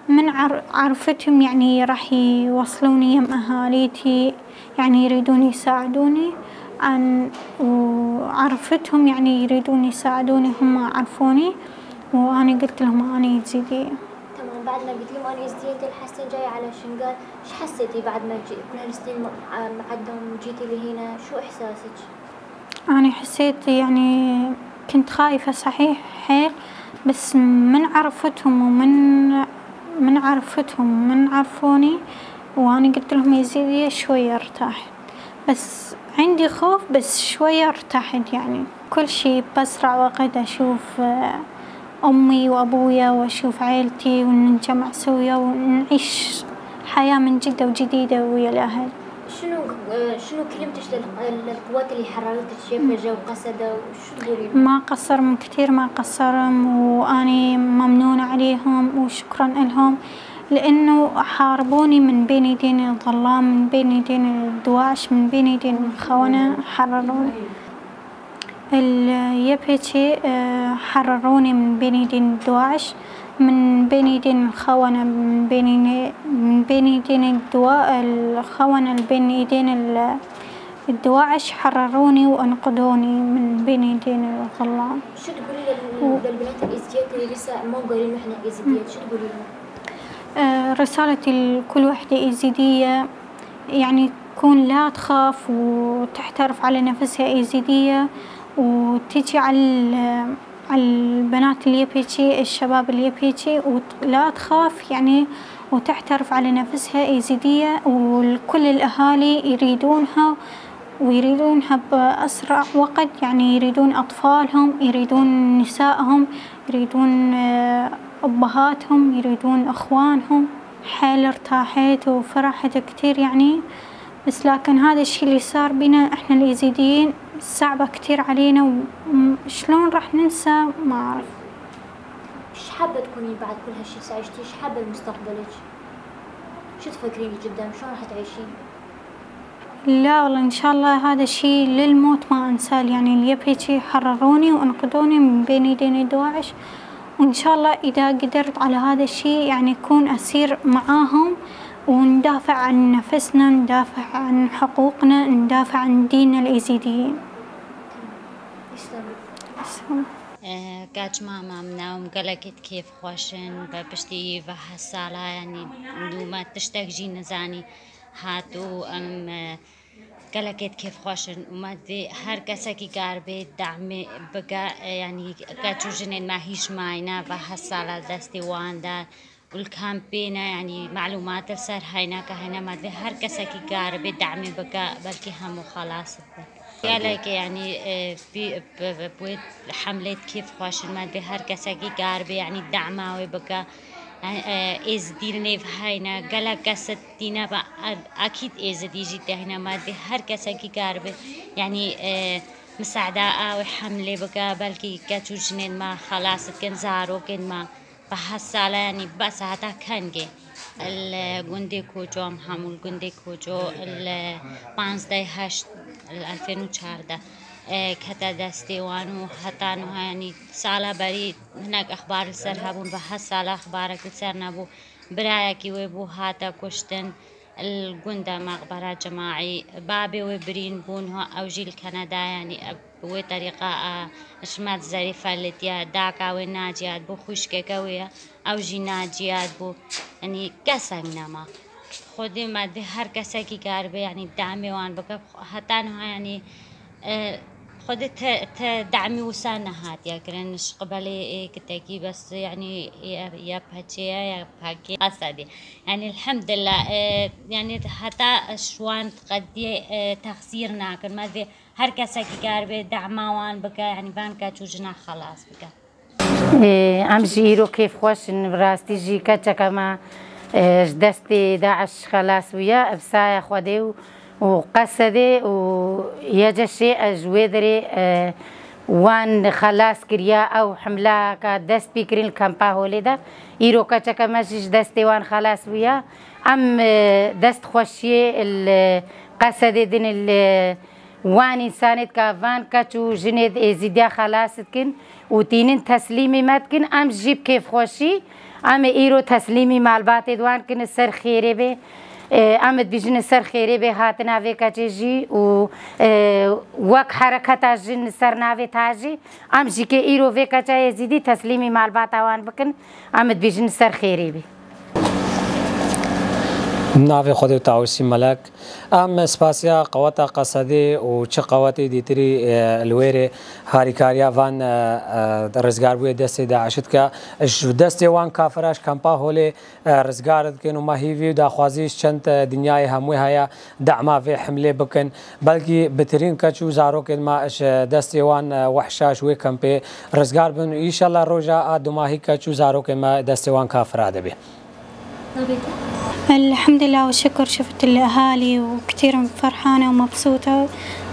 من عرفتهم يعني راح يوصلوني يم أهاليتي، يعني يريدون يساعدوني وعرفتهم يعني يريدون يساعدوني، هم عرفوني وأنا قلت لهم أنا يزيدية. تمام. بعد ما قلت لهم أنا يزيدية أنت الحسين جاية على شنقال، إيش حسيتي بعد ما كل هالسنين معدهم جيتي لهنا؟ شو إحساسك؟ أنا حسيت يعني كنت خايفة صحيح حيل، بس من عرفتهم من عرفوني وأنا قلت لهم يزيدية شوية ارتحت، بس عندي خوف بس شوية ارتحت. يعني كل شي بأسرع وقت أشوف أمي وأبويا وأشوف عيلتي ونجمع سويا ونعيش حياة من جديدة ويا الأهل. شنو كلمتش للقوات اللي حررتك شيفجة وقسدة وشو تقولي؟ ما قصرهم كتير، ما قصرهم، وأني ممنونة عليهم وشكرا لهم لأنه حاربوني من بين يدين الظلام، من بين يدين الدواعش، من بين يدين الخونة، حرروني. اليابيتشي حرروني من بين يدين الدواعش، من بين يدين الخونة، من بين يدين الخونة، من بين يدين الدواعش، حرروني وأنقذوني من بين يدين الظلام. شو تقولي للبنات الإيزيديات اللي لسه ما قالوا إحنا إيزيديات؟ شو تقولي لهم؟ رسالتي لكل وحدة إيزيدية يعني تكون لا تخاف وتحترف على نفسها إيزيدية، وتجي على البنات اليابيتشي، الشباب اليابيتشي، ولا تخاف يعني وتحترف على نفسها إيزيدية، وكل الأهالي يريدونها ويريدونها بأسرع وقت، يعني يريدون أطفالهم، يريدون نسائهم، يريدون أبهاتهم، يريدون أخوانهم. حيل ارتاحت وفرحت كتير يعني، بس لكن هذا الشيء اللي صار بينا إحنا اليزيديين صعبة كتير علينا، وشلون راح ننسى ما أعرف. إيش حابة تكونين بعد كل هالشيء عشتي؟ إيش حابة لمستقبلك؟ شو تفكرين قدام؟ شلون راح تعيشين؟ لا والله إن شاء الله هذا الشيء للموت ما أنساه، يعني اليابيتشي حرروني وأنقذوني من بين يدين الدواعش، وإن شاء الله إذا قدرت على هذا الشيء يعني أكون أسير معاهم وندافع عن نفسنا، ندافع عن حقوقنا، ندافع عن ديننا الإيزيديين. كاج ماما مناوم قلقت كيف خوشن ببشتي بحسالة يعني دوما تشتاق جي نزاني هاتو قلقت كيف خوشن وما دي هر كسا كي قاربي دعمي بقى يعني كاجو جنين ما هيش ماينا بحسالة دستي واندا والكامبينا يعني معلومات السر هينا كهنا ما دي هر كسا كي قاربي دعمي بقى بلكي همو خلاص قالك يعني بويت حملة كيف خوش ما دي هر كسا كي قاربي يعني دعمه وبقى إزديلني في هينا قالك كستينا با أكيد إزدي جيت هنا ما دي هر كسا كي قاربي يعني مساعدة وحملة بقى بلكي كاتو جنين ما خلاص كن زارو كن ما بحسالة يعني بس هتا كنجي الجندي كوجو هم الجندي كوجو 15/8 2014 كتا دستي وانو هتانو يعني سالة بريد هناك أخبار السرهبون بحس سالة أخبارك السرنبو برايكي ويبو هاتا كشتن الجندة مقبرة جماعي بابي وبرين بونها أو جيل كندا يعني بطريقة شمات ظريفة اللي داكا وناجيات بو خشكة كوية أو جي ناجيات بو يعني كسرنا ما خودي ما دي هر كسا كي قاربه يعني دعمي وان بك هتانها يعني خودي دعمي وسانة هات يا كرنش قبلي كتاكي بس يعني يا بهاتشيا يا بهاكي قصدي يعني الحمد لله يعني حتى شوان تقدي تخسيرنا كن ما دي هر كسا كي قاربه دعما وان بك يعني بان كاتوجنا خلاص بك ام جيرو كيف خوش براستي جي كما دستي داعش خلاص ويا بسايا خودي وقصدي ويجشي أجودري وان خلاص كريا أو حملة كدست بيكرين الكامبا هوليدا إيرو كاتشا ماشيش دستي وان خلاص ويا أم دست خوشي القصد دين وان إنسانت كافان كاتشو جند إزيديا خلاص كن وتينين تسليمي ماتكن أم جيب كيف خوشي أم إيرو تسليمي معلبات دوان كن السر خيري به أمد بيجن السر خيري به هاتنا في كاتجي و وق حركة جن السر نافي تاجي أم جي كي إيرو في كاتجي زيدي تسليمي معلبات وان بكن أمد بيجن السر خيري به نافي خودي تعوسي ملك ام سپاسیا قوات قصدی و چه قوات دیتری الویره هاریکاریا وان رزگار بوی دست داعشت که دست وان کافرش کمپا هولی رزگار کن و ماهیوی داخوازیش چند دنیای هموی هیا دعما في حمله بکن بلکه بترین کچو زارو کن ما دست وان وحشاش وی کمپی رزگار بن ان شاء الله روجا دماهی کچو زارو کن ما دست وان کافر دبی. الحمد لله والشكر، شفت الأهالي وكثير فرحانة ومبسوطة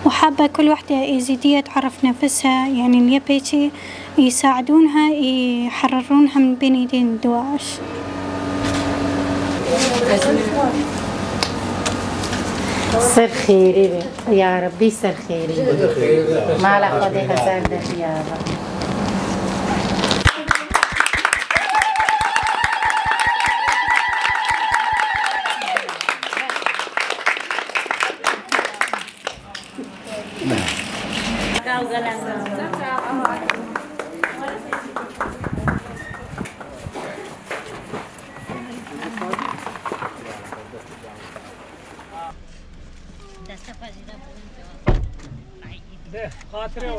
وحابة كل وحدة يزيدية تعرف نفسها، يعني اللي يبيتي يساعدونها يحررونها من بين يدين الدواعش. سر خيري يا ربي، سر خيري ما لا خدي هزار يا رب. خاطري